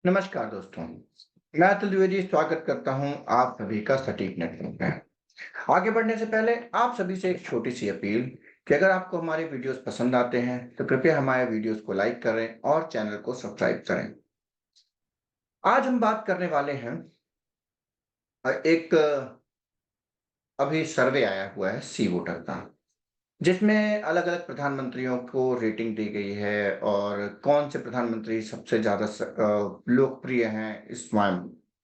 नमस्कार दोस्तों, मैं अतुल द्विवेदी स्वागत करता हूं आप सभी का सटीक नेटवर्क में। आगे बढ़ने से पहले आप सभी से एक छोटी सी अपील कि अगर आपको हमारे वीडियोस पसंद आते हैं तो कृपया हमारे वीडियोस को लाइक करें और चैनल को सब्सक्राइब करें। आज हम बात करने वाले हैं एक अभी सर्वे आया हुआ है सी वोटर का, जिसमें अलग-अलग प्रधानमंत्रियों को रेटिंग दी गई है और कौन से प्रधानमंत्री सबसे ज़्यादा लोकप्रिय हैं इस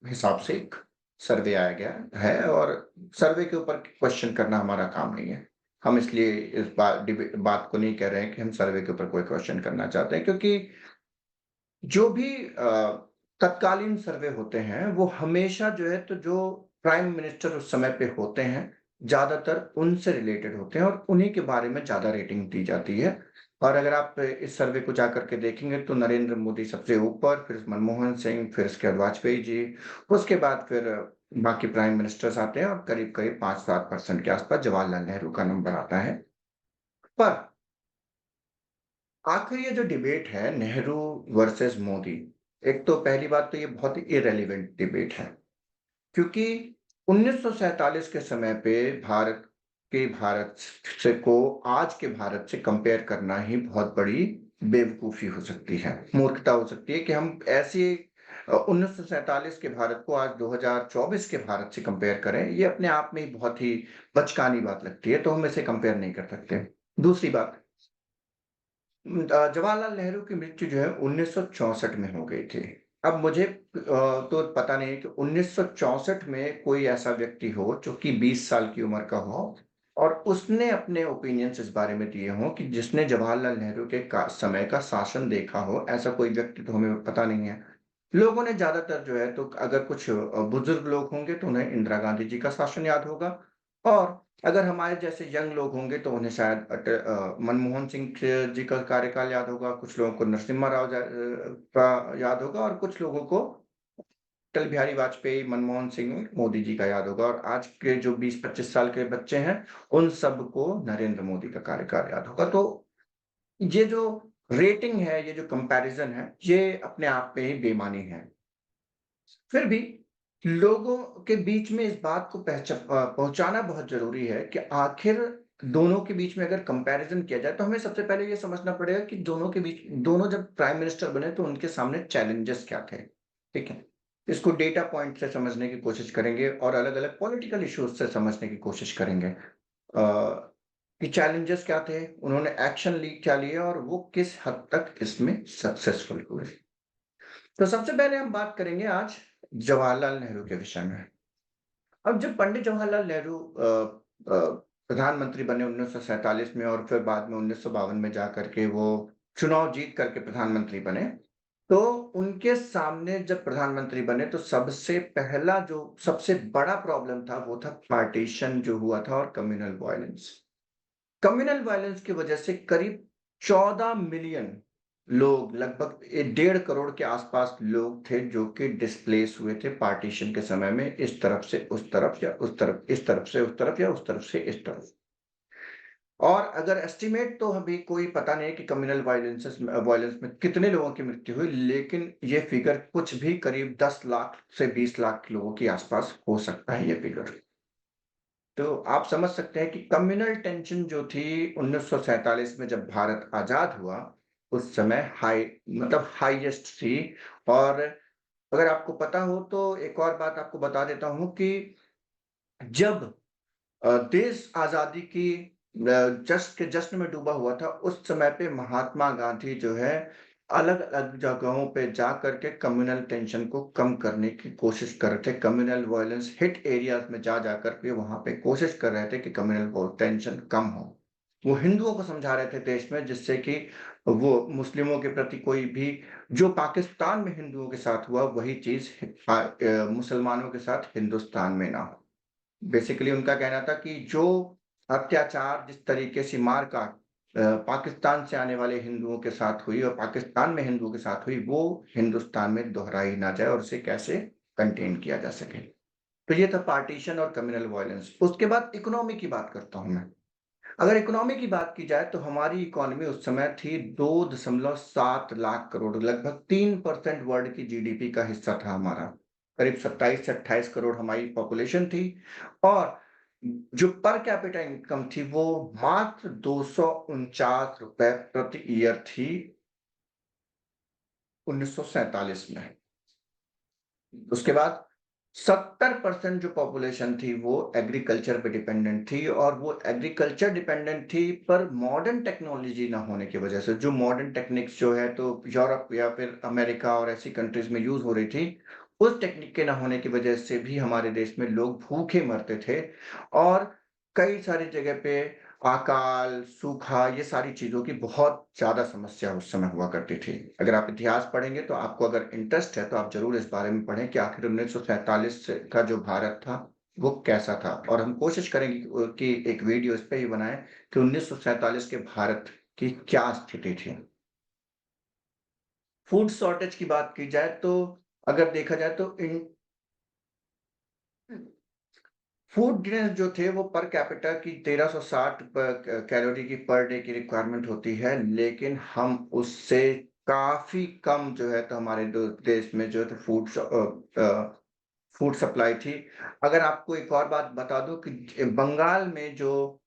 हिसाब से एक सर्वे आया गया है और सर्वे के ऊपर क्वेश्चन करना हमारा काम नहीं है। हम इसलिए इस बात को नहीं कह रहे हैं कि हम सर्वे के ऊपर कोई क्वेश्चन करना चाहते हैं क्योंकि जो भी तत्कालीन सर्वे होते हैं, वो हमेशा जो है तो जो प्राइम मिनिस्टर उस समय पे होते हैं, ज़्यादातर उनसे रिलेटेड होते हैं और उन्हीं के बारे में ज़्यादा रेटिंग दी जाती है। और अगर आप इस सर्वे को जाकर के देखेंगे तो नरेंद्र मोदी सबसे ऊपर, फिर मनमोहन सिंह, फिर उसके बाद वाजपेयी जी, उसके बाद फिर बाकी प्राइम मिनिस्टर्स आते हैं और करीब-करीब 5-7% के आसपास जवाहरलाल नेहरू का नंबर आता है। पर आखिर ये जो डिबेट है नेहरू वर्सेस मोदी, एक तो पहली बात तो ये बहुत ही इर्रेलेवेंट डिबेट है क्योंकि 1947 के समय पे भारत से को आज के भारत से कंपेयर करना ही बहुत बड़ी बेवकूफी हो सकती है, मूर्खता हो सकती है कि हम ऐसी 1947 के भारत को आज 2024 के भारत से कंपेयर करें, ये अपने आप में ही बहुत ही बचकानी बात लगती है, तो हम इसे कंपेयर नहीं कर सकते। दूसरी बात, जवाहरलाल नेहरू की मृत्यु जो है 1964 में हो गई थी। अब मुझे तो पता नहीं कि 1964 में कोई ऐसा व्यक्ति हो जो कि 20 साल की उम्र का हो और उसने अपने ओपिनियंस इस बारे में दिए हों कि जिसने जवाहरलाल नेहरू के समय का शासन देखा हो, ऐसा कोई व्यक्ति तो हमें पता नहीं है। लोगों ने ज़्यादातर जो है तो अगर कुछ बुजुर्ग लोग होंगे तो उन्हें इंदिरा गांधी जी का शासन याद होगा और अगर हमारे जैसे यंग लोग होंगे तो उन्हें शायद मनमोहन सिंह जी का कार्यकाल याद होगा, कुछ लोगों को नरसिम्हा राव का याद होगा और कुछ लोगों को अटल बिहारी वाजपेयी, मनमोहन सिंह, मोदी जी का याद होगा और आज के जो 20-25 साल के बच्चे हैं, उन सबको नरेंद्र मोदी का कार्यकाल याद होगा। तो ये जो रेटिंग है, ये जो कंपैरिज़न है, ये अपने आप में ही बेमानी है। फिर भी लोगों के बीच में इस बात को पहुँचाना बहुत ज़रूरी है कि आखिर दोनों के बीच में अगर कंपैरिज़न किया जाए, तो हमें सबसे पहले ये समझना पड़ेगा कि दोनों जब प्राइम मिनिस्टर बने, तो उनके सामने चैलेंजेस क्या थे, ठीक है? इसको डेटा पॉइंट से समझने की कोशिश करेंगे और अलग-अलग पॉलिटिकल इश्यूज़ से समझने की कोशिश करेंगे। कि चैलेंजेस क्या थे, उन्होंने एक्शन क्या लिए और वो किस हद तक इसमें सक्सेसफुल हुए। तो सबसे पहले हम बात करेंगे आज जवाहरलाल नेहरू के विषय में। अब जब पंडित जवाहरलाल नेहरू प्रधानमंत्री बने 1947 में और फिर बाद में 1952 में जाकर के वो चुनाव जीत करके प्रधानमंत्री बने, तो उनके सामने जब प्रधानमंत्री बने तो सबसे पहला जो सबसे बड़ा प्रॉब्लम था वो था पार्टीशन जो हुआ था और कम्युनल वायलेंस। कम्युनल वायलेंस की वजह से करीब 14 मिलियन लोग, लगभग 1.5 करोड़ के आसपास लोग थे जो कि डिस्प्लेस हुए थे पार्टीशन के समय में, इस तरफ से उस तरफ या उस तरफ, इस तरफ से उस तरफ या उस तरफ से इस तरफ। और अगर एस्टिमेट तो अभी कोई पता नहीं है कि कम्युनल वायलेंस में कितने लोगों की मृत्यु हुई, लेकिन ये फिगर कुछ भी करीब 10 लाख से 20 लाख लोगों के आसपास हो सकता है ये फिगर। तो आप समझ सकते हैं कि कम्युनल टेंशन जो थी 1947 में जब भारत आज़ाद हुआ, उस समय हाईएस्ट थी। और अगर आपको पता हो तो एक और बात आपको बता देता हूँ कि जब देश आज़ादी की जश्न में डूबा हुआ था, उस समय पे महात्मा गांधी जो है, अलग-अलग जगहों पे जा कर के कम्युनल टेंशन को कम करने की कोशिश कर रहे थे। कम्युनल वॉयलेंस हिट एरियाज़ में जा कर के वहाँ पे कोशिश कर रहे थे कि कम्युनल वो टेंशन कम हो। वो हिंदुओं को समझा रहे थे देश में, जिससे कि वो मुस्लिमों के प्रति कोई भी जो पाकिस्तान में हिंदुओं के साथ हुआ, वही चीज़ मुसलमानों के साथ हिंदुस्तान में ना हो। बेसिकली उनका कहना था कि जो अत्याचार, जिस तरीके से मार-काट पाकिस्तान से आने वाले हिंदुओं के साथ हुई और पाकिस्तान में हिंदुओं के साथ हुई, वो हिंदुस्तान में दोहराई ना जाए और उसे कैसे कंटेन किया जा सके। तो ये था पार्टीशन और कम्युनल वॉयलेंस। उसके बाद इकोनॉमी की बात करता हूँ मैं। अगर इकोनॉमी की बात की जाए तो हमारी इकोनॉमी उस समय थी 2.7 लाख करोड़, लगभग 3% वर्ल्ड की जीडीपी का हिस्सा था हमारा। करीब 27 से 28 करोड़ हमारी पॉपुलेशन थी और जो पर कैपिटा इनकम थी वो मात्र ₹249 प्रति ईयर थी 1947 में। उसके बाद 70% जो पॉपुलेशन थी वो एग्रीकल्चर पे डिपेंडेंट थी और वो एग्रीकल्चर डिपेंडेंट थी पर मॉडर्न टेक्नोलॉजी ना होने की वजह से। जो मॉडर्न टेक्निक्स जो है तो यूरोप या फिर अमेरिका और ऐसी कंट्रीज में यूज हो रही थी, उस टेक्निक के ना होने की वजह से भी हमारे देश में लोग भूखे मरते थे और कई सारी जगह पे अकाल, सूखा ये सारी चीज़ों की बहुत ज़्यादा समस्या उस समय हुआ करती थी। अगर आप इतिहास पढ़ेंगे तो आपको अगर इंटरेस्ट है तो आप ज़रूर इस बारे में पढ़ें कि आखिर 1947 से का जो भारत था, वो कैसा था? और हम कोशिश करेंगे कि एक वीडियो इस पे ही बनाएँ कि 1947 के भारत की क्या स्थिति थी। फूड शॉर्टेज की बात की जाए तो अगर देखा जाए तो इन फूड ग्रेन्स जो थे वो पर कैपिटा की 1360 कैलोरी की पर डे की रिक्वायरमेंट होती है, लेकिन हम उससे काफ़ी कम जो है तो हमारे दो देश में जो है तो फूड सप्लाई थी। अगर आपको एक और बात बता दूँ कि बंगाल में जो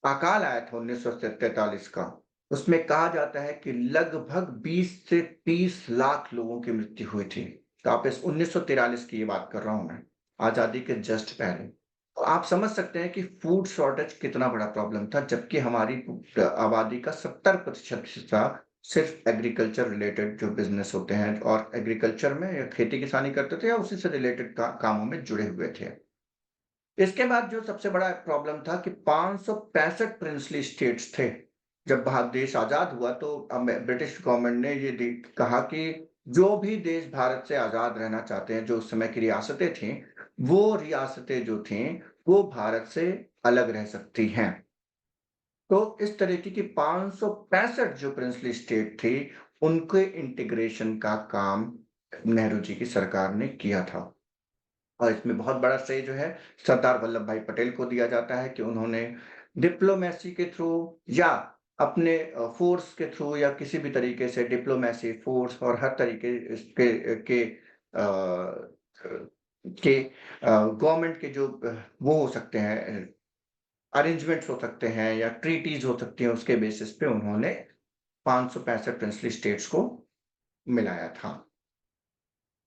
अकाल आया था 1943 का, उसमें कहा जाता है कि लगभग 20 से 30 लाख लोगों की मृत्यु हुई थी। तो आप इस 1943 की ये बात कर रहा हूँ मैं, आज़ादी के जस्ट पहले। तो आप समझ सकते हैं कि फूड शॉर्टेज कितना बड़ा प्रॉब्लम था, जबकि हमारी आबादी का 70% हिस्सा सिर्फ एग्रीकल्चर रिलेटेड जो बिज़नेस होते हैं और एग्रीकल्चर में या खेती-किसानी करते थे या उसी से रिलेटेड कामों में जुड़े हुए थे। इसके बाद जो सबसे बड़ा प्रॉब्लम था कि 565 प्रिंसली स्टेट्स थे। जब देश आज़ाद हुआ तो ब्रिटिश गवर्नमेंट ने ये कहा कि जो भी देश भारत से आज़ाद रहना चाहते हैं, जो उस समय की रियासतें थीं, वो रियासतें जो थीं, वो भारत से अलग रह सकती हैं। तो इस तरीके की 565 जो प्रिंसली स्टेट थी, उनके इंटीग्रेशन का काम नेहरू जी की सरकार ने किया था। और इसमें बहुत बड़ा श्रेय जो है सरदार वल्लभ भाई पटेल को दिया जाता है कि उन्होंने डिप्लोमेसी के थ्रू या अपने फ़ोर्स के थ्रू या किसी भी तरीके से डिप्लोमेसी, फ़ोर्स और हर तरीके गवर्नमेंट के जो वो हो सकते हैं अरेंजमेंट्स हो सकते हैं या ट्रीटीज़ हो सकती हैं, उसके बेसिस पे उन्होंने 565 प्रिंसली स्टेट्स को मिलाया था।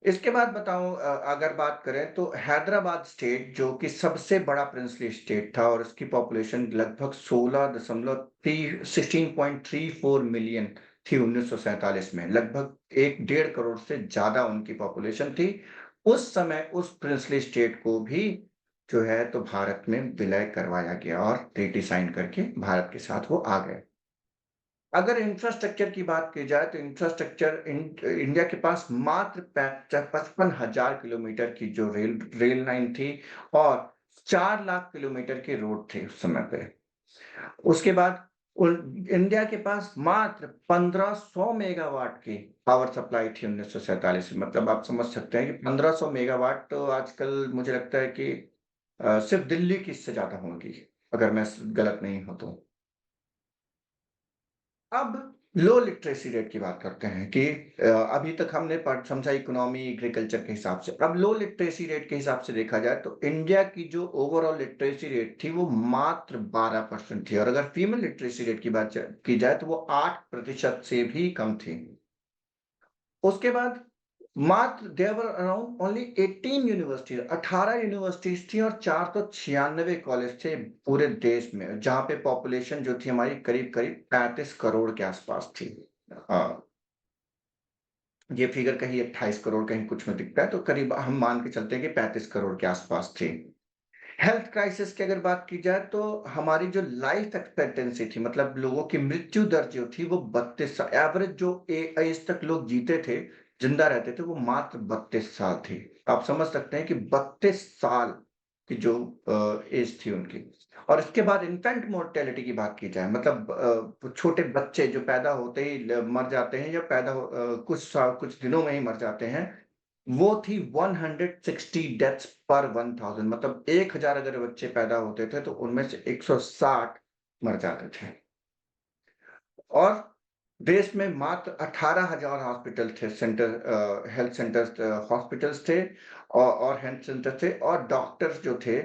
इसके बाद बताऊँ अगर बात करें तो हैदराबाद स्टेट जो कि सबसे बड़ा प्रिंसली स्टेट था और इसकी पॉपुलेशन लगभग 16.34 मिलियन थी 1947 में। लगभग 1 डेढ़ करोड़ से ज़्यादा उनकी पॉपुलेशन थी। उस समय उस प्रिंसली स्टेट को भी जो है तो भारत में विलय करवाया गया और ट्रीटी साइन करके भारत के साथ वो आ गए। अगर इंफ्रास्ट्रक्चर की बात की जाए तो इंफ्रास्ट्रक्चर इंडिया के पास मात्र 55,000 किलोमीटर की जो रेल लाइन थी और 4 लाख किलोमीटर के रोड थे उस समय पे। उसके बाद इंडिया के पास मात्र 1500 मेगावाट की पावर सप्लाई थी 1947 में। मतलब आप समझ सकते हैं कि 1500 मेगावाट तो आजकल मुझे लगता है कि सिर्फ दिल्ली की इससे ज्यादा होंगी, अगर मैं गलत नहीं हूं तो। अब लो लिटरेसी रेट की बात करते हैं कि अभी तक हमने समझा इकोनॉमी एग्रीकल्चर के हिसाब से। अब लो लिटरेसी रेट के हिसाब से देखा जाए तो इंडिया की जो ओवरऑल लिटरेसी रेट थी वो मात्र 12% थी और अगर फीमेल लिटरेसी रेट की बात की जाए तो वो 8% से भी कम थी। उसके बाद मात्र there were around only 18 universities, 18 universities थी और 496 कॉलेज थे पूरे देश में, जहां पे पॉपुलेशन जो थी हमारी करीब करीब 35 करोड़ के आसपास थी। ये फिगर कहीं 28 करोड़ कहीं कुछ में दिखता है, तो करीब हम मान के चलते हैं कि 35 करोड़ के आसपास थी। हेल्थ क्राइसिस की अगर बात की जाए तो हमारी जो लाइफ एक्सपेक्टेंसी थी, मतलब लोगों की मृत्यु दर जो थी वो 32 एवरेज जो एज तक लोग जीते थे, जिंदा रहते थे, वो मात्र 32 साल थी। आप समझ सकते हैं कि 32 साल की जो एज थी उनकी। और इसके बाद इन्फेंट मोर्टेलिटी की बात की जाए, मतलब छोटे बच्चे जो पैदा होते ही मर जाते हैं या कुछ दिनों में ही मर जाते हैं, वो थी 160 डेथ्स पर 1000। मतलब 1000 अगर बच्चे पैदा होते थे तो उनमें से 160 मर जाते थे। और देश में मात्र 18,000 हॉस्पिटल थे, हेल्थ सेंटर्स, हॉस्पिटल्स थे और हेल्थ सेंटर थे, और डॉक्टर्स जो थे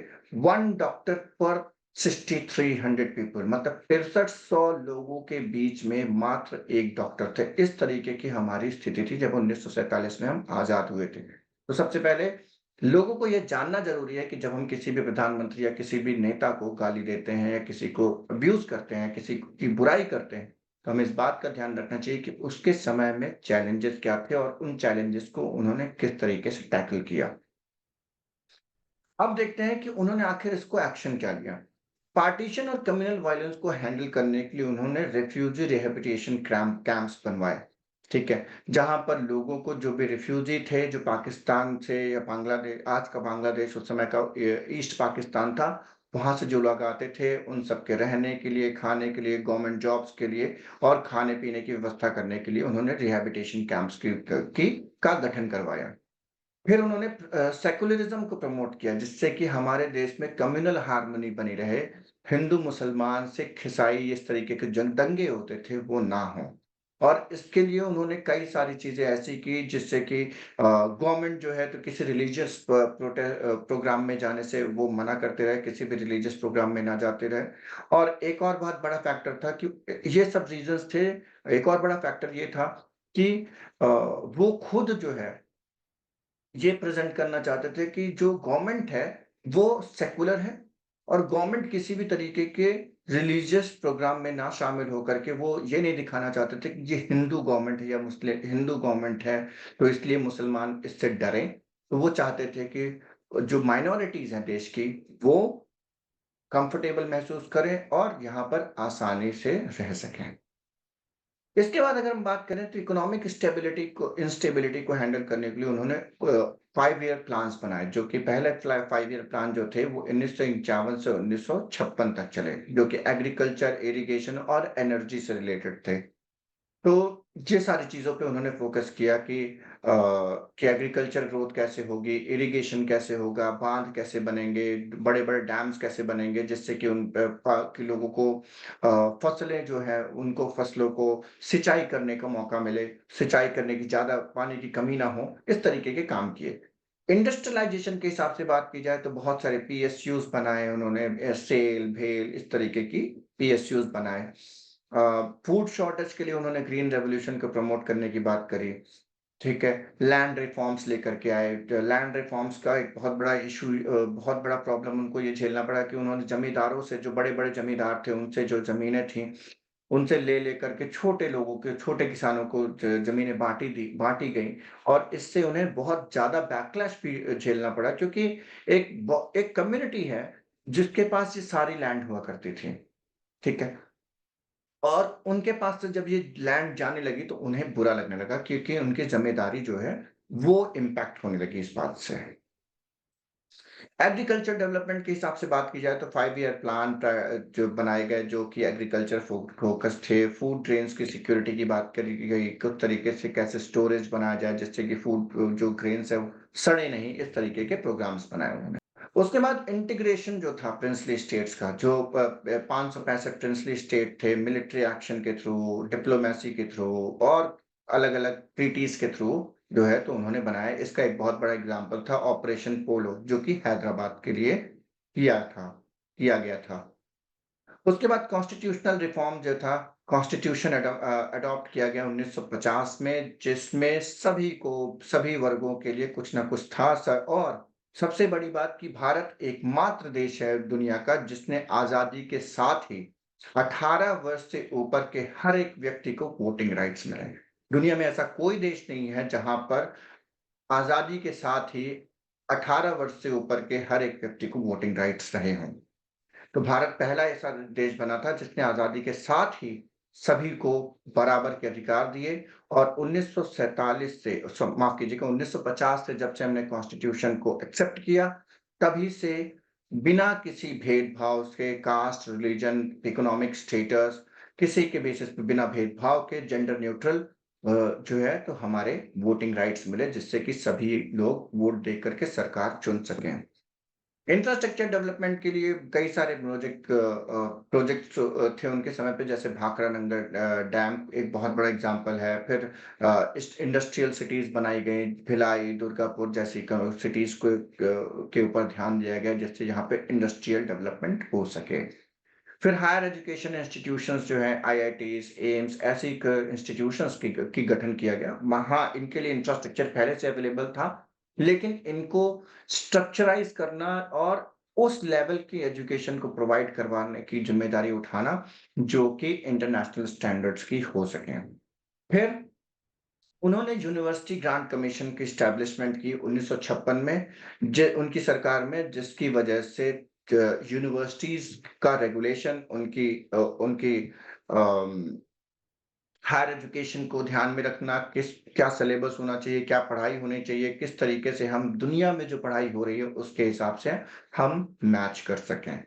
1 डॉक्टर पर 6300 पीपल, मतलब 6300 लोगों के बीच में मात्र 1 डॉक्टर थे। इस तरीके की हमारी स्थिति थी जब 1947 में हम आज़ाद हुए थे। तो सबसे पहले लोगों को ये जानना ज़रूरी है कि जब हम किसी भी प्रधानमंत्री या किसी भी नेता को गाली देते हैं या किसी को अब्यूज़ करते हैं, किसी की बुराई करते हैं, तो हमें इस बात का ध्यान रखना चाहिए कि उसके समय में चैलेंजेस क्या थे और उन चैलेंजेस को उन्होंने किस तरीके से टैकल किया। अब देखते हैं कि उन्होंने आखिर इसको एक्शन क्या लिया। पार्टीशन और कम्युनल वायलेंस को हैंडल करने के लिए उन्होंने रिफ्यूजी रिहैबिलिटेशन कैंप्स बनवाए, ठीक है? जहाँ पर लोगों को, जो भी रिफ्यूजी थे, जो पाकिस्तान से या बांग्लादेश, आज का बांग्लादेश उस समय का ईस्ट पाकिस्तान था, वहाँ से जो लोग आते थे, उन सबके रहने के लिए, खाने के लिए, गवर्नमेंट जॉब्स के लिए और खाने-पीने की व्यवस्था करने के लिए उन्होंने रिहैबिलिटेशन कैंप्स का गठन करवाया। फिर उन्होंने सेक्युलरिज़्म को प्रमोट किया, जिससे कि हमारे देश में कम्युनल हार्मनी बनी रहे। हिंदू, मुसलमान, सिख, ईसाई, इस तरीके के जो दंगे होते थे वो ना हों। और इसके लिए उन्होंने कई सारी चीज़ें ऐसी की जिससे कि गवर्नमेंट जो है तो किसी रिलीजियस प्रोग्राम में जाने से वो मना करते रहे, किसी भी रिलीजियस प्रोग्राम में ना जाते रहे। और एक और बहुत बड़ा फैक्टर था कि ये सब रीज़न्स थे। एक और बड़ा फैक्टर ये था कि वो खुद जो है ये प्रेज़ेंट करना चाहते थे कि जो गवर्नमेंट है, वो सेक्युलर है और गवर्नमेंट किसी भी तरीके के रिलीजियस प्रोग्राम में ना शामिल होकर के वो ये नहीं दिखाना चाहते थे कि ये हिंदू गवर्नमेंट है या हिंदू गवर्नमेंट है, तो इसलिए मुसलमान इससे डरें। तो वो चाहते थे कि जो माइनॉरिटीज़ हैं देश की, वो कंफर्टेबल महसूस करें और यहाँ पर आसानी से रह सकें। इसके बाद अगर हम बात करें तो इकोनॉमिक इंस्टेबिलिटी को हैंडल करने के लिए उन्होंने 5 ईयर प्लान्स बनाए, जो कि पहले 5 ईयर प्लान जो थे वो 1951 से 1956 तक चले, जो कि एग्रीकल्चर, इरिगेशन और एनर्जी से रिलेटेड थे। तो ये सारी चीज़ों पे उन्होंने फ़ोकस किया कि एग्रीकल्चर ग्रोथ कैसे होगी, इरिगेशन कैसे होगा, बाँध कैसे बनेंगे, बड़े-बड़े डैम्स कैसे बनेंगे, जिससे कि उन पे कि लोगों को फसलें जो हैं, उनको फसलों को सिंचाई करने का मौका मिले, सिंचाई करने की, ज़्यादा पानी की कमी ना हो, इस तरीके के काम किए। इंडस्ट्रियलाइज़ेशन के हिसाब से बात की जाए तो बहुत सारे पीएसयूज़ बनाए उन्होंने, सेल, भेल, इस तरीके की पीएसयूज़ बनाए। फूड शॉर्टेज के लिए उन्होंने ग्रीन रेवोल्यूशन को प्रमोट करने की बात करी, ठीक है? लैंड रिफॉर्म्स लेकर के आए। लैंड रिफॉर्म्स का एक बहुत बड़ा बहुत बड़ा प्रॉब्लम उनको ये झेलना पड़ा कि उन्होंने जमींदारों से, जो बड़े-बड़े जमींदार थे, उनसे जो ज़मीनें थीं, उनसे ले-लेकर के छोटे लोगों के, छोटे किसानों को ज़मीनें बाँटी गईं और इससे उन्हें बहुत ज़्यादा बैकलैश भी झेलना पड़ा, क्योंकि एक कम्युनिटी है, जिसके पास ये सारी लैंड हुआ करती थी, ठीक है? और उनके पास से जब ये लैंड जाने लगी तो उन्हें बुरा लगने लगा, क्योंकि उनकी ज़िम्मेदारी जो है, वो इम्पैक्ट होने लगी इस बात से। एग्रीकल्चर डेवलपमेंट के हिसाब से बात की जाए तो 5 ईयर प्लान जो बनाए गए, जो कि एग्रीकल्चर फोकस थे। फूड ग्रेन्स की सिक्योरिटी की बात करी गई, किस तरीके से कैसे स्टोरेज बनाया जाए जिससे कि फूड जो ग्रेन्स है वो सड़े नहीं, इस तरीके के प्रोग्राम्स बनाए उन्होंने। उसके बाद इंटीग्रेशन जो था प्रिंसली स्टेट्स का, जो 565 प्रिंसली स्टेट थे, मिलिट्री एक्शन के थ्रू, डिप्लोमेसी के थ्रू और अलग-अलग ट्रीटीज़ के थ्रू जो है तो उन्होंने बनाया। इसका एक बहुत बड़ा एग्ज़ाम्पल था ऑपरेशन पोलो, जो कि हैदराबाद के लिए किया गया था। उसके बाद कॉन्स्टिट्यूशनल रिफॉर्म जो था, कॉन्स्टिट्यूशन अडॉप्ट किया गया 1950 में, जिसमें सभी वर्गों के लिए कुछ ना कुछ था और सबसे बड़ी बात कि भारत एकमात्र देश है दुनिया का जिसने आज़ादी के साथ ही 18 वर्ष से ऊपर के हर एक व्यक्ति को वोटिंग राइट्स मिले। दुनिया में ऐसा कोई देश नहीं है जहाँ पर आज़ादी के साथ ही 18 वर्ष से ऊपर के हर एक व्यक्ति को वोटिंग राइट्स रहे हों। तो भारत पहला ऐसा देश बना था जिसने आज़ादी के साथ ही सभी को बराबर के अधिकार दिए। और 1947 से, माफ़ कीजिएगा, 1950 से जब से हमने कॉन्स्टिट्यूशन को एक्सेप्ट किया, तभी से बिना किसी भेदभाव के, कास्ट, रिलिजन, इकोनॉमिक स्टेटस, किसी के बेसिस पे बिना भेदभाव के, जेंडर न्यूट्रल जो है तो हमारे वोटिंग राइट्स मिले, जिससे कि सभी लोग वोट दे करके सरकार चुन सकें। इंफ्रास्ट्रक्चर डेवलपमेंट के लिए कई सारे प्रोजेक्ट्स थे उनके समय पे, जैसे भाखड़ा नंगल डैम एक बहुत बड़ा एग्जांपल है। फिर इंडस्ट्रियल सिटीज बनाई गई, भिलाई, दुर्गापुर जैसी सिटीज को के ऊपर ध्यान दिया गया, जिससे यहाँ पे इंडस्ट्रियल डेवलपमेंट हो सके। फिर हायर एजुकेशन इंस्टीट्यूशंस जो हैं, आईआईटीज, एम्स, ऐसी इंस्टीट्यूशंस की गठन किया गया। हाँ, इनके लिए इंफ्रास्ट्रक्चर पहले से अवेलेबल था, लेकिन इनको स्ट्रक्चराइज करना और उस लेवल की एजुकेशन को प्रोवाइड करवाने की जिम्मेदारी उठाना जो कि इंटरनेशनल स्टैंडर्ड्स की हो सके। फिर उन्होंने यूनिवर्सिटी ग्रांट कमीशन की एस्टैब्लिशमेंट की 1956 में, उनकी सरकार में, जिसकी वजह से यूनिवर्सिटीज का रेगुलेशन उनकी हायर एजुकेशन को ध्यान में रखना, क्या सिलेबस होना चाहिए, क्या पढ़ाई होनी चाहिए, किस तरीके से हम दुनिया में जो पढ़ाई हो रही है उसके हिसाब से हम मैच कर सकें।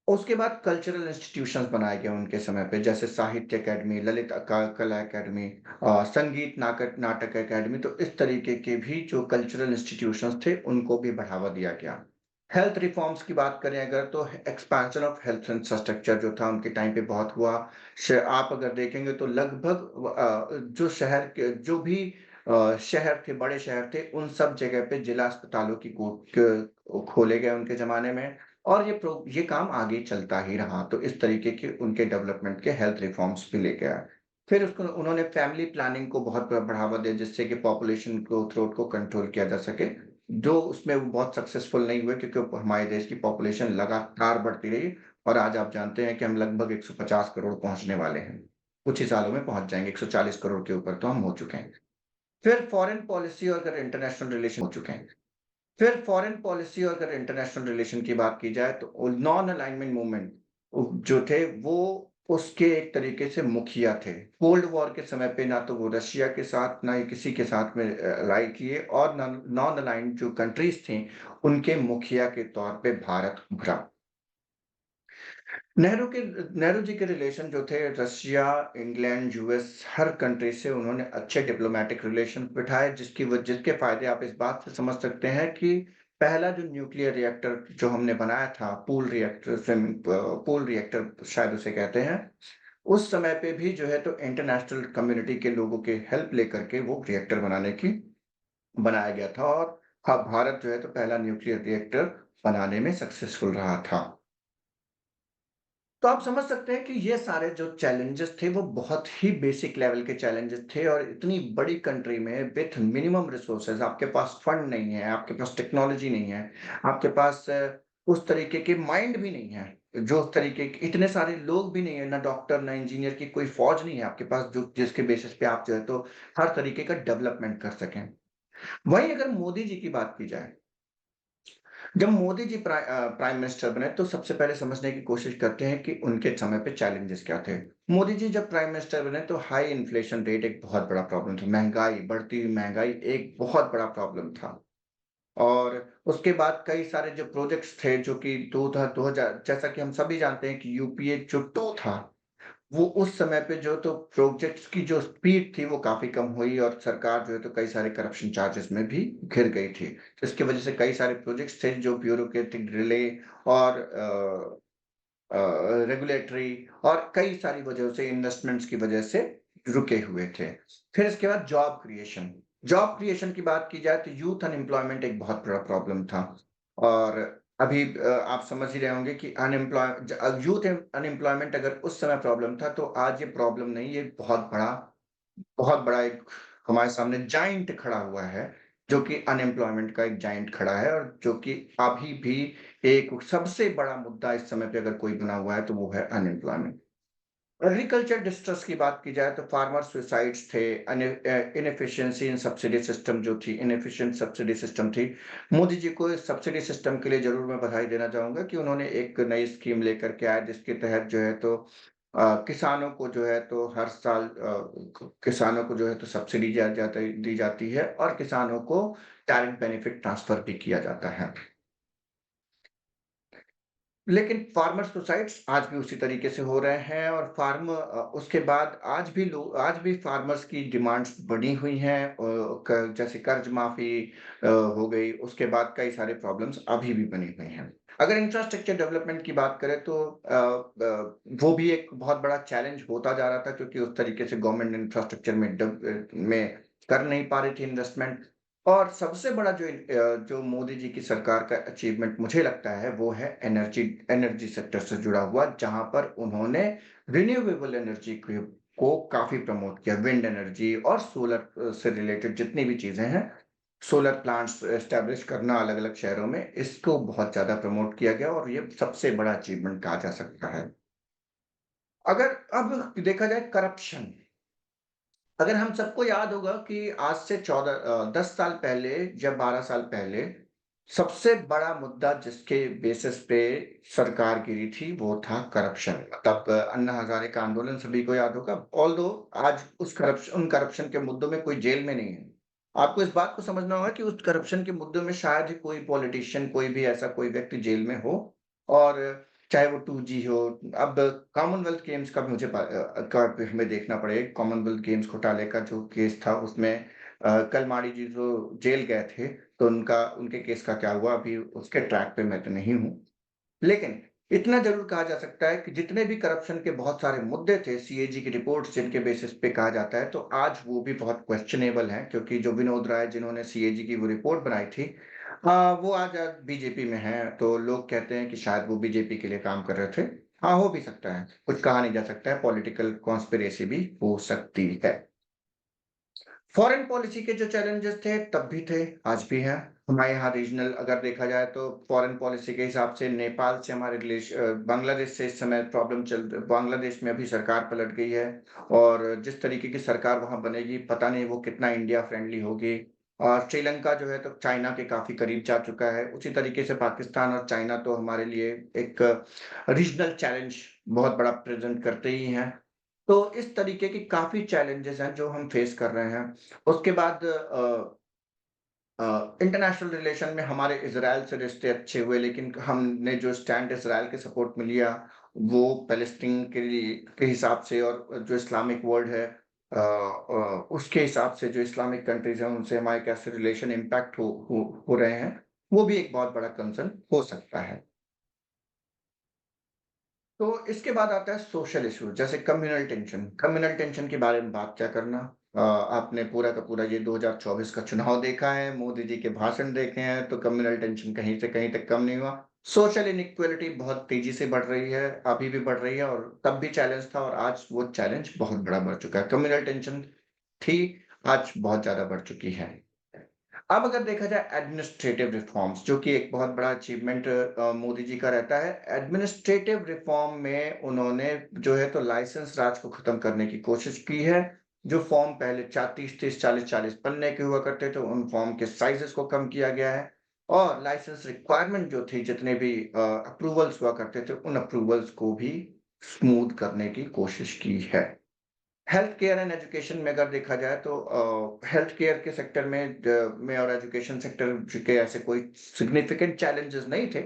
उसके बाद कल्चरल इंस्टीट्यूशंस बनाए गए उनके समय पे, जैसे साहित्य अकेडमी, ललित कला अकेडमी, संगीत नाटक अकेडमी। तो इस तरीके के भी जो कल्चरल इंस्टीट्यूशंस थे उनको भी बढ़ावा दिया गया। हेल्थ रिफॉर्म्स की बात करें अगर, तो एक्सपेंशन ऑफ हेल्थ इंफ्रास्ट्रक्चर जो था उनके टाइम पे बहुत हुआ। आप अगर देखेंगे तो लगभग जो शहर के जो भी शहर थे, बड़े शहर थे, उन सब जगह पे जिला अस्पतालों की खोले गए उनके जमाने में। और ये काम आगे चलता ही रहा। तो इस तरीके के उनके डेवलपमेंट के हेल्थ रिफॉर्म्स भी लेके आए। फिर उसको उन्होंने फैमिली प्लानिंग को बहुत बढ़ावा दिया, जिससे कि पॉपुलेशन ग्रोथ रेट को कंट्रोल किया जा सके। जो उसमें वो बहुत सक्सेसफुल नहीं हुए, क्योंकि हमारे देश की पॉपुलेशन लगातार बढ़ती रही और आज आप जानते हैं कि हम लगभग 150 करोड़ पहुँचने वाले हैं। कुछ ही सालों में पहुँच जाएँगे, 140 करोड़ के ऊपर तो हम हो चुके हैं। फिर फॉरेन पॉलिसी और अगर इंटरनेशनल रिलेशन हो चुके हैं। फिर फॉरेन पॉलिसी और अगर इंटरनेशनल रिलेशन की बात की जाए, तो नॉन अलाइनमेंट मूवमेंट जो थे वो उसके एक तरीके से मुखिया थे। कोल्ड वॉर के समय पे ना तो वो रशिया के साथ ना ही किसी के साथ में अलाई किए, और नॉन अलाइंड जो कंट्रीज थी उनके मुखिया के तौर पे भारत उभरा। नेहरू जी के रिलेशन जो थे रशिया, इंग्लैंड, यूएस, हर कंट्री से उन्होंने अच्छे डिप्लोमेटिक रिलेशन बिठाए, जिसके फायदे आप इस बात से समझ सकते हैं कि पहला जो न्यूक्लियर रिएक्टर जो हमने बनाया था, पूल रिएक्टर शायद उसे कहते हैं, उस समय पे भी जो है तो इंटरनेशनल कम्युनिटी के लोगों के हेल्प लेकर के वो रिएक्टर बनाया गया था। और हाँ, भारत जो है तो पहला न्यूक्लियर रिएक्टर बनाने में सक्सेसफुल रहा था। तो आप समझ सकते हैं कि ये सारे जो चैलेंजेस थे वो बहुत ही बेसिक लेवल के चैलेंजेस थे, और इतनी बड़ी कंट्री में विथ मिनिमम रिसोर्सेज, आपके पास फंड नहीं है, आपके पास टेक्नोलॉजी नहीं है, आपके पास उस तरीके के माइंड भी नहीं है, जो उस तरीके के इतने सारे लोग भी नहीं है, ना डॉक्टर ना इंजीनियर की कोई फौज नहीं है आपके पास, जो जिसके बेसिस पे आप जो है तो हर तरीके का डेवलपमेंट कर सकें। वहीं अगर मोदी जी की बात की जाए, जब मोदी जी प्राइम मिनिस्टर बने तो सबसे पहले समझने की कोशिश करते हैं कि उनके समय पे चैलेंजेस क्या थे। मोदी जी जब प्राइम मिनिस्टर बने तो हाई इन्फ्लेशन रेट एक बहुत बड़ा प्रॉब्लम था। महँगाई, बढ़ती हुई महँगाई एक बहुत बड़ा प्रॉब्लम था। और उसके बाद कई सारे जो प्रोजेक्ट्स थे जो कि 2000, जैसा कि हम सभी जानते हैं कि यूपीए जो 2 था, वो उस समय पे जो तो प्रोजेक्ट्स की जो स्पीड थी वो काफ़ी कम हुई, और सरकार जो है तो कई सारे करप्शन चार्जेस में भी घिर गई थी। जिसकी वजह से कई सारे प्रोजेक्ट्स थे जो ब्यूरोक्रेटिक डिले और रेगुलेटरी और कई सारी वजहों से, इन्वेस्टमेंट्स की वजह से रुके हुए थे। फिर इसके बाद जॉब क्रिएशन की बात की जाए तो यूथ अनएम्प्लॉयमेंट एक बहुत बड़ा प्रॉब्लम था। और अभी आप समझ ही रहे होंगे कि यूथ अनएम्प्लॉयमेंट अगर उस समय प्रॉब्लम था, तो आज ये प्रॉब्लम नहीं, ये बहुत बड़ा एक हमारे सामने जायंट खड़ा हुआ है, जो कि अनएम्प्लॉयमेंट का एक जायंट खड़ा है, और जो कि अभी भी एक सबसे बड़ा मुद्दा इस समय पे अगर कोई बना हुआ है, तो वो है अनएम्प्लॉयमेंट। एग्रीकल्चर डिस्ट्रेस की बात की जाए तो फार्मर सुसाइड्स थे, इनएफिशिएंसी इन सब्सिडी सिस्टम जो थी, इनएफिशिएंट सब्सिडी सिस्टम थी। मोदी जी को इस सब्सिडी सिस्टम के लिए ज़रूर मैं बधाई देना चाहूँगा कि उन्होंने एक नई स्कीम लेकर के आए, जिसके तहत जो है तो किसानों को जो है तो हर साल किसानों को जो है तो सब्सिडी दी जाती है, और किसानों को डायरेक्ट बेनिफिट ट्रांसफर भी किया जाता है। लेकिन फार्मर सुसाइड्स आज भी उसी तरीके से हो रहे हैं और उसके बाद आज भी फार्मर्स की डिमांड्स बढ़ी हुई हैं जैसे कर्ज माफी हो गई, उसके बाद कई सारे प्रॉब्लम्स अभी भी बनी हुई हैं। अगर इंफ्रास्ट्रक्चर डेवलपमेंट की बात करें तो वो भी एक बहुत बड़ा चैलेंज होता जा रहा था क्योंकि उस तरीके से गवर्नमेंट इंफ्रास्ट्रक्चर में कर नहीं पा रही थी इन्वेस्टमेंट। और सबसे बड़ा जो मोदी जी की सरकार का अचीवमेंट मुझे लगता है वो है एनर्जी सेक्टर से जुड़ा हुआ, जहां पर उन्होंने रिन्यूएबल एनर्जी को काफी प्रमोट किया। विंड एनर्जी और सोलर से रिलेटेड जितनी भी चीजें हैं, सोलर प्लांट्स एस्टेब्लिश करना अलग अलग शहरों में, इसको बहुत ज्यादा प्रमोट किया गया और ये सबसे बड़ा अचीवमेंट कहा जा सकता है। अगर अब देखा जाए करप्शन, अगर हम सबको याद होगा कि आज से 10 साल पहले या 12 साल पहले सबसे बड़ा मुद्दा जिसके बेसिस पे सरकार गिरी थी वो था करप्शन। मतलब अन्ना हजारे का आंदोलन सभी को याद होगा। ऑल्दो आज उन करप्शन के मुद्दों में कोई जेल में नहीं है। आपको इस बात को समझना होगा कि उस करप्शन के मुद्दों में शायद ही कोई पॉलिटिशियन, कोई भी ऐसा कोई व्यक्ति जेल में हो। और चाहे वो 2G हो। अब कॉमनवेल्थ गेम्स का भी का भी हमें देखना पड़ेगा। कॉमनवेल्थ गेम्स घोटाले का जो केस था उसमें कलमाड़ी जी जो जेल गए थे, तो उनके केस का क्या हुआ, अभी उसके ट्रैक पे मैं तो नहीं हूँ। लेकिन इतना ज़रूर कहा जा सकता है कि जितने भी करप्शन के बहुत सारे मुद्दे थे, सीएजी की रिपोर्ट्स जिनके बेसिस पे कहा जाता है, तो आज वो भी बहुत क्वेश्चनेबल हैं क्योंकि जो विनोद राय जिन्होंने सीएजी की वो रिपोर्ट बनाई थी, वो आज बीजेपी में हैं, तो लोग कहते हैं कि शायद वो बीजेपी के लिए काम कर रहे थे। हाँ, हो भी सकता है, कुछ कहा नहीं जा सकता है, पॉलिटिकल कॉन्स्पिरेसी भी हो सकती है। फॉरेन पॉलिसी के जो चैलेंजेस थे तब भी थे, आज भी हैं। हमारे यहाँ रीजनल अगर देखा जाए तो फॉरेन पॉलिसी के हिसाब से नेपाल से हमारे बांग्लादेश से इस समय बांग्लादेश में अभी सरकार पलट गई है। और जिस तरीके की सरकार वहां बनेगी पता नहीं वो कितना इंडिया फ्रेंडली होगी। और श्रीलंका जो है तो चाइना के काफी करीब जा चुका है। उसी तरीके से पाकिस्तान और चाइना तो हमारे लिए एक रीजनल चैलेंज बहुत बड़ा प्रेजेंट करते ही हैं। तो इस तरीके की काफ़ी चैलेंजेज़ हैं जो हम फेस कर रहे हैं। उसके बाद इंटरनेशनल रिलेशन में हमारे इज़राइल से रिश्ते अच्छे हुए, लेकिन हमने जो स्टैंड इज़राइल के सपोर्ट में लिया, वो पैलेस्टीन के हिसाब से और जो इस्लामिक वर्ल्ड है उसके हिसाब से जो इस्लामिक कंट्रीज़ हैं, उनसे हमारे कैसे रिलेशन इम्पैक्ट हो रहे हैं, वो भी एक बहुत बड़ा कंसर्न हो सकता है। तो इसके बाद आता है सोशल इशू जैसे कम्युनल टेंशन। कम्युनल टेंशन के बारे में बात क्या करना। आपने पूरा का पूरा ये 2024 का चुनाव देखा है, मोदी जी के भाषण देखे हैं, तो कम्युनल टेंशन कहीं से कहीं तक कम नहीं हुआ। सोशल इनइक्वालिटी बहुत तेजी से बढ़ रही है, अभी भी बढ़ रही है और तब भी चैलेंज था और आज वो चैलेंज बहुत बड़ा बढ़ चुका है। कम्युनल टेंशन थी, आज बहुत ज्यादा बढ़ चुकी है। अब अगर देखा जाए एडमिनिस्ट्रेटिव रिफॉर्म्स, जो कि एक बहुत बड़ा अचीवमेंट मोदी जी का रहता है। एडमिनिस्ट्रेटिव रिफॉर्म में उन्होंने जो है तो लाइसेंस राज को खत्म करने की कोशिश की है। जो फॉर्म पहले 30-30, 40-40 पन्ने के हुआ करते थे, उन फॉर्म के साइजेस को कम किया गया है। और लाइसेंस रिक्वायरमेंट जो थी, जितने भी अप्रूवल्स हुआ करते थे, उन अप्रूवल्स को भी स्मूथ करने की कोशिश की है। हेल्थ केयर एंड एजुकेशन में अगर देखा जाए तो हेल्थ केयर के सेक्टर में और एजुकेशन सेक्टर के ऐसे कोई सिग्निफिकेंट चैलेंजेस नहीं थे।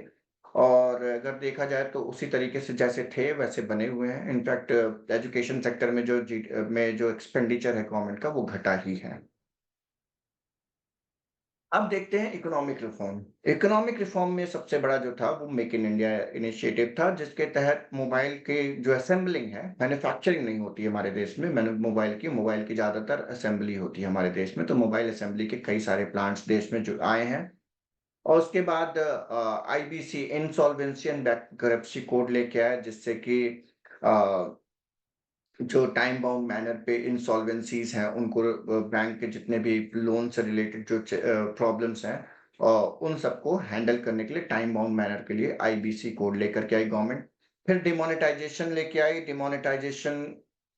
और अगर देखा जाए तो उसी तरीके से जैसे थे वैसे बने हुए हैं। इनफैक्ट एजुकेशन सेक्टर में जो एक्सपेंडिचर है गवर्नमेंट का वो घटा ही है। अब देखते हैं इकोनॉमिक रिफॉर्म। इकोनॉमिक रिफॉर्म में सबसे बड़ा जो था वो मेक इन इंडिया इनिशिएटिव था, जिसके तहत मोबाइल के जो असेंबलिंग है, मैन्युफैक्चरिंग नहीं होती है हमारे देश में। मैंने मोबाइल की ज्यादातर असेंबली होती है हमारे देश में, तो मोबाइल असेंबली के कई सारे प्लांट्स देश में जो आए हैं। और उसके बाद IBC insolvency and bankruptcy code लेके आया, जिससे कि जो टाइम बाउंड मैनर पे इंसॉल्वेंसीज हैं उनको बैंक के जितने भी लोन से रिलेटेड जो प्रॉब्लम्स हैं उन सबको हैंडल करने के लिए टाइम बाउंड मैनर के लिए आईबीसी कोड लेकर के आई गवर्नमेंट। फिर डिमोनेटाइजेशन लेके आई। डिमोनेटाइजेशन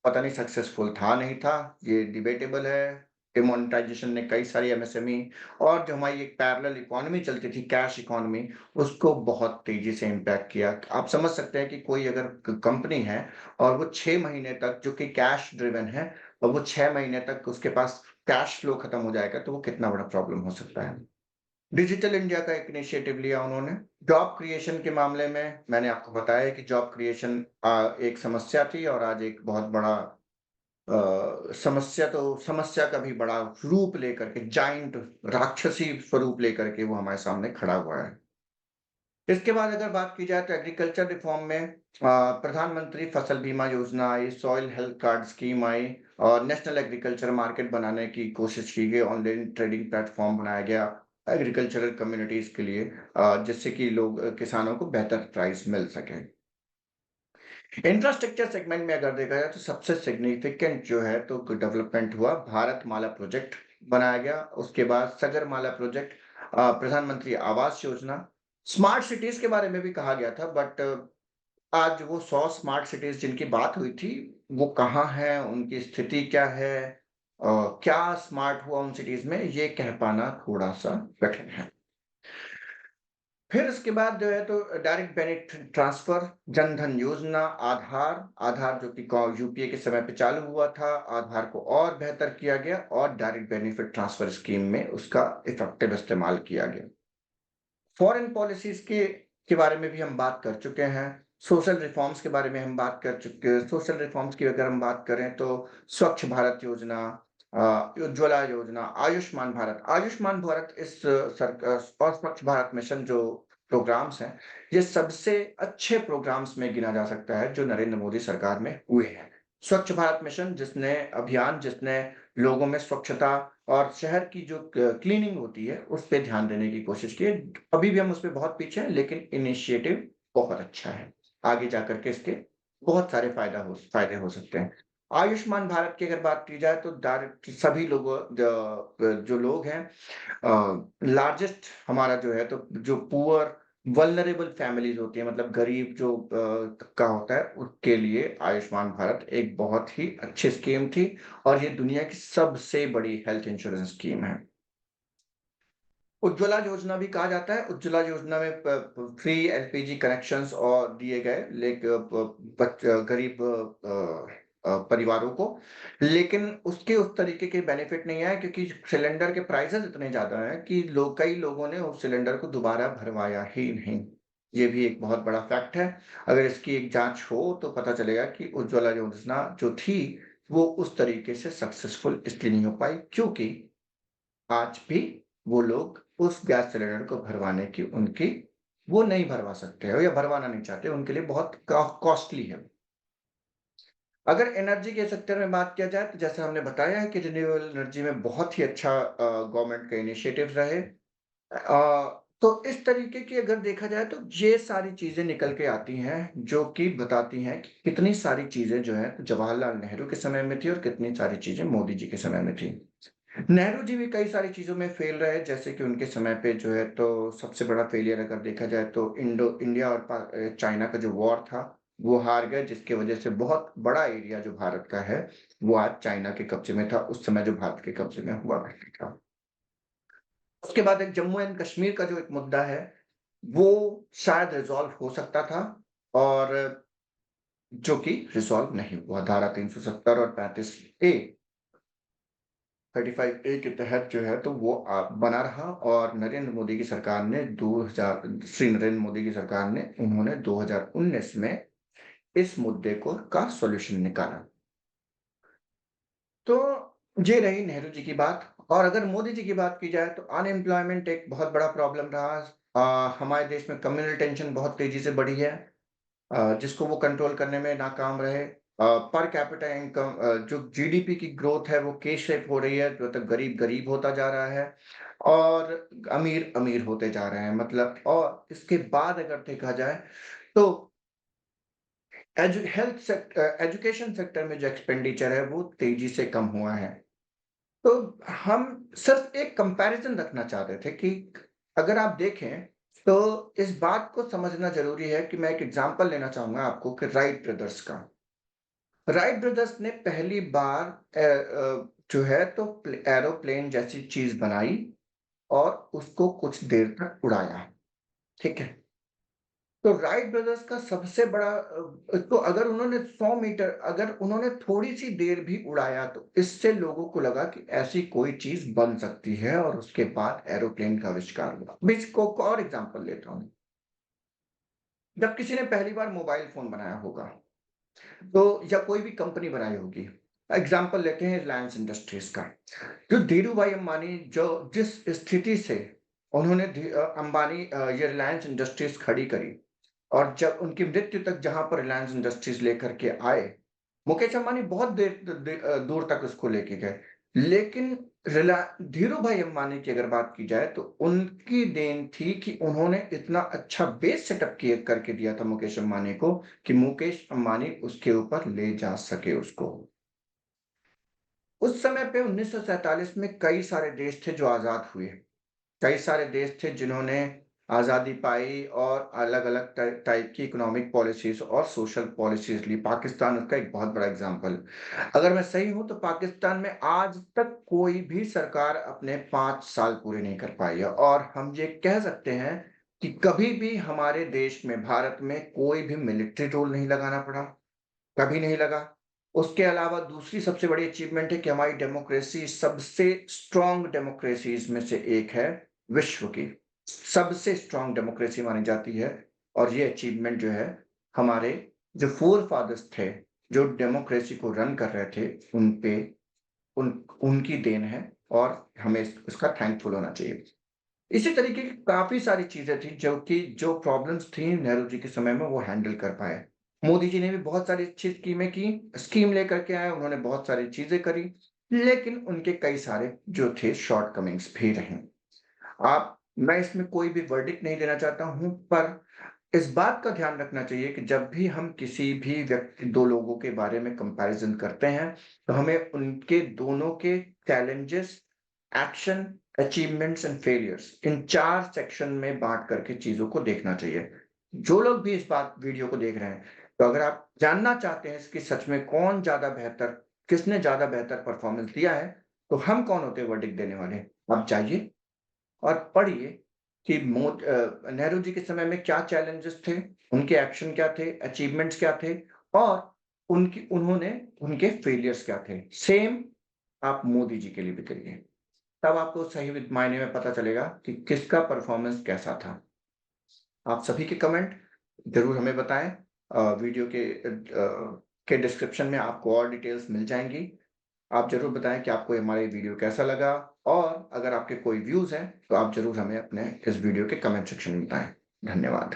पता नहीं सक्सेसफुल था नहीं था, ये डिबेटेबल है। डिमोनेटाइजेशन ने कई सारी एमएसएमई और जो हमारी एक पैरेलल इकोनॉमी चलती थी, कैश इकोनॉमी, उसको बहुत तेजी से इम्पैक्ट किया। आप समझ सकते हैं कि कोई अगर कंपनी है और वो 6 महीने तक, जो कि कैश ड्रिवन है, और वो 6 महीने तक उसके पास कैश फ्लो खत्म हो जाएगा, तो वो कितना बड़ा प्रॉब्लम हो सकता है। डिजिटल इंडिया का एक इनिशिएटिव लिया उन्होंने। जॉब क्रिएशन के मामले में मैंने आपको बताया कि जॉब क्रिएशन एक समस्या थी और आज एक बहुत बड़ा समस्या का भी बड़ा रूप लेकर के जायंट राक्षसी स्वरूप लेकर के वो हमारे सामने खड़ा हुआ है। इसके बाद अगर बात की जाए तो एग्रीकल्चर रिफॉर्म में प्रधानमंत्री फसल बीमा योजना आई, सॉइल हेल्थ कार्ड स्कीम आई और नेशनल एग्रीकल्चर मार्केट बनाने की कोशिश की गई, ऑनलाइन ट्रेडिंग प्लेटफॉर्म बनाया गया एग्रीकल्चरल कम्युनिटीज के लिए, जिससे कि लोग किसानों को बेहतर प्राइस मिल सके। इंफ्रास्ट्रक्चर सेगमेंट में अगर देखा जाए तो सबसे सिग्निफिकेंट जो है तो डेवलपमेंट हुआ, भारतमाला प्रोजेक्ट बनाया गया, उसके बाद सगरमाला प्रोजेक्ट, प्रधानमंत्री आवास योजना, स्मार्ट सिटीज के बारे में भी कहा गया था, बट आज वो 100 स्मार्ट सिटीज जिनकी बात हुई थी, वो कहाँ है, उनकी स्थिति क्या है, क्या स्मार्ट हुआ उन सिटीज में, ये कह पाना थोड़ा सा कठिन है। फिर उसके बाद जो है तो direct benefit transfer, Jan Dhan योजना, आधार जो कि यूपीए के समय पे चालू हुआ था, आधार को और बेहतर किया गया और डायरेक्ट बेनिफिट ट्रांसफर स्कीम में उसका इफेक्टिव इस्तेमाल किया गया। फॉरेन पॉलिसीज के बारे में भी हम बात कर चुके हैं। सोशल रिफॉर्म्स के बारे में हम बात कर चुके हैं। सोशल रिफॉर्म्स की अगर हम बात करें तो स्वच्छ भारत योजना, उज्ज्वला योजना, आयुष्मान भारत इस और स्वच्छ भारत मिशन जो प्रोग्राम्स हैं, ये सबसे अच्छे प्रोग्राम्स में गिना जा सकता है जो नरेंद्र मोदी सरकार में हुए हैं। स्वच्छ भारत मिशन जिसने लोगों में स्वच्छता और शहर की जो क्लीनिंग होती है उस पे ध्यान देने की कोशिश की है। अभी भी हम उस पे बहुत पीछे हैं, लेकिन इनिशिएटिव बहुत अच्छा है। आगे जाकर के इसके बहुत सारे फायदे हो सकते हैं। आयुष्मान भारत की अगर बात की जाए तो डायरेक्ट सभी लोगों जो लोग हैं, लार्जेस्ट हमारा जो है तो जो पुअर वल्नरेबल फैमिलीज होती है, मतलब गरीब जो तबका होता है, उसके लिए आयुष्मान भारत एक बहुत ही अच्छी स्कीम थी और ये दुनिया की सबसे बड़ी हेल्थ इंश्योरेंस स्कीम है। उज्ज्वला योजना भी कहा जाता है। उज्ज्वला योजना में फ्री एलपीजी कनेक्शंस और दिए गए गरीब परिवारों को, लेकिन उसके उस तरीके के बेनिफिट नहीं आए क्योंकि सिलेंडर के प्राइसेस इतने ज्यादा हैं कि कई लोगों ने उस सिलेंडर को दोबारा भरवाया ही नहीं। ये भी एक बहुत बड़ा फैक्ट है। अगर इसकी एक जांच हो तो पता चलेगा कि उज्ज्वला योजना जो थी वो उस तरीके से सक्सेसफुल इसलिए नहीं हो पाई क्योंकि आज भी वो लोग उस गैस सिलेंडर को भरवाने की वो नहीं भरवा सकते हैं या भरवाना नहीं चाहते, उनके लिए बहुत कॉस्टली है। अगर एनर्जी के सेक्टर में बात किया जाए तो जैसे हमने बताया है कि रिन्यूएबल एनर्जी में बहुत ही अच्छा गवर्नमेंट का इनिशिएटिव रहे। तो इस तरीके की अगर देखा जाए तो ये सारी चीजें निकल के आती हैं जो कि बताती हैं कि कितनी सारी चीजें जो है जवाहरलाल नेहरू के समय में थी और कितनी सारी चीजें मोदी जी के समय में थी। नेहरू जी भी कई सारी चीजों में फेल रहे, जैसे कि उनके समय पे जो है तो सबसे बड़ा फेलियर अगर देखा जाए तो इंडिया और चाइना का जो वॉर था वो हार गए, जिसकी वजह से बहुत बड़ा एरिया जो भारत का है वो आज चाइना के कब्जे में था, उस समय जो भारत के कब्जे में हुआ करता था। उसके बाद एक जम्मू एंड कश्मीर का जो एक मुद्दा है वो शायद रिजॉल्व हो सकता था और जो कि रिजॉल्व नहीं हुआ। धारा 370 और 35A 35A के तहत जो है तो वो बना रहा और नरेंद्र मोदी की सरकार ने 2000 श्री नरेंद्र मोदी की सरकार ने उन्होंने 2019 में इस मुद्दे को का सॉल्यूशन निकाला। तो ये रही नेहरू जी की बात। और अगर मोदी जी की बात की जाए तो अनएम्प्लॉयमेंट एक बहुत बड़ा प्रॉब्लम रहा। हमारे देश में कम्युनल टेंशन बहुत तेजी से बढ़ी है, जिसको वो कंट्रोल करने में नाकाम रहे। पर कैपिटा इनकम जो जीडीपी की ग्रोथ है वो के शेप हो रही है, मतलब गरीब गरीब होता जा रहा है और अमीर अमीर होते जा रहे हैं, मतलब। और इसके बाद अगर देखा जाए तो एजुकेशन सेक्टर में जो एक्सपेंडिचर है वो तेजी से कम हुआ है। तो हम सिर्फ एक कंपैरिजन रखना चाहते थे कि अगर आप देखें तो इस बात को समझना जरूरी है कि मैं एक एग्जांपल लेना चाहूंगा आपको कि राइट ब्रदर्स का। राइट ब्रदर्स ने पहली बार जो है तो एरोप्लेन जैसी चीज बनाई और उसको कुछ देर तक उड़ाया, ठीक है। तो राइट ब्रदर्स का सबसे बड़ा तो अगर उन्होंने 100 मीटर अगर उन्होंने थोड़ी-सी देर भी उड़ाया तो इससे लोगों को लगा कि ऐसी कोई चीज़ बन सकती है और उसके बाद एरोप्लेन का आविष्कार हुआ। बीच को और एग्ज़ाम्पल लेता हूँ। जब किसी ने पहली बार मोबाइल फ़ोन बनाया होगा, तो या कोई भी कंपनी बनाई होगी। एग्ज़ाम्पल लेते हैं रिलायंस इंडस्ट्रीज़ का। जो धीरूभाई अंबानी जो जिस स्थिति से उन्होंने अंबानी ये रिलायंस इंडस्ट्रीज़ खड़ी करी और जब उनकी मृत्यु तक जहाँ पर रिलायंस इंडस्ट्रीज़ लेकर के आए, मुकेश अंबानी बहुत दूर तक उसको लेके गए। लेकिन रिला धीरूभाई अंबानी की अगर बात की जाए तो उनकी देन थी कि उन्होंने इतना अच्छा बेस सेटअप किए करके दिया था मुकेश अंबानी को कि मुकेश अंबानी उसके ऊपर ले जा सके उसको। उस समय पे 1947 में कई सारे देश थे जो आज़ाद हुए। कई सारे देश थे जिन्होंने आज़ादी पाई और अलग-अलग टाइप की इकोनॉमिक पॉलिसीज़ और सोशल पॉलिसीज़ ली। पाकिस्तान उसका एक बहुत बड़ा एग्ज़ाम्पल। अगर मैं सही हूँ तो पाकिस्तान में आज तक कोई भी सरकार अपने 5 साल पूरे नहीं कर पाई है और हम ये कह सकते हैं कि कभी भी हमारे देश में, भारत में कोई भी मिलिट्री रूल नहीं लगाना पड़ा, कभी नहीं लगा। उसके अलावा दूसरी सबसे बड़ी अचीवमेंट है कि हमारी डेमोक्रेसी सबसे स्ट्रॉन्ग डेमोक्रेसीज़ में से एक है विश्व की। सबसे स्ट्रॉन्ग डेमोक्रेसी मानी जाती है और ये अचीवमेंट जो है हमारे जो फ़ोरफ़ादर्स थे, जो डेमोक्रेसी को रन कर रहे थे, उन पे उन उनकी देन है और हमें इसका थैंकफुल होना चाहिए। इसी तरीके की काफ़ी सारी चीज़ें थी जो कि जो प्रॉब्लम्स थी नेहरू जी के समय में वो हैंडल कर पाए। मोदी जी ने भी बहुत सारी अच्छी स्कीमें की, स्कीम लेकर के आए, उन्होंने बहुत सारी चीज़ें करी, लेकिन उनके कई सारे जो थे शॉर्टकमिंग्स भी रहीं। आप मैं इसमें कोई भी वर्डिक्ट नहीं देना चाहता हूँ, पर इस बात का ध्यान रखना चाहिए कि जब भी हम किसी भी 2 लोगों के बारे में कंपैरिज़न करते हैं, तो हमें उनके दोनों के challenges, action, achievements and failures in 4 section में बाँट करके चीज़ों को देखना चाहिए। जो लोग भी इस बात वीडियो को देख रहे हैं, तो अगर आप जानना चाहते हैं कि सच में कौन ज़्यादा बेहतर किसने ज़्यादा बेहतर परफ़ॉर्मेंस दिया है, तो हम कौन होते हैं वर्डिक्ट देने वाले? आप जाइए और पढ़िए कि नेहरू जी के समय में क्या चैलेंजेस थे, उनके एक्शन क्या थे, अचीवमेंट्स क्या थे और उनके फेलियर्स क्या थे। सेम आप मोदी जी के लिए भी करिए। तब आपको सही विद मायने में पता चलेगा कि किसका परफॉर्मेंस कैसा था। आप सभी के कमेंट ज़रूर हमें बताएँ। वीडियो के डिस्क्रिप्शन में आपको और डिटेल्स मिल जाएँगी। आप ज़रूर बताएँ कि आपको हमारा ये वीडियो कैसा लगा और अगर आपके कोई व्यूज़ हैं, तो आप ज़रूर हमें अपने इस वीडियो के कमेंट सेक्शन में बताएँ। धन्यवाद।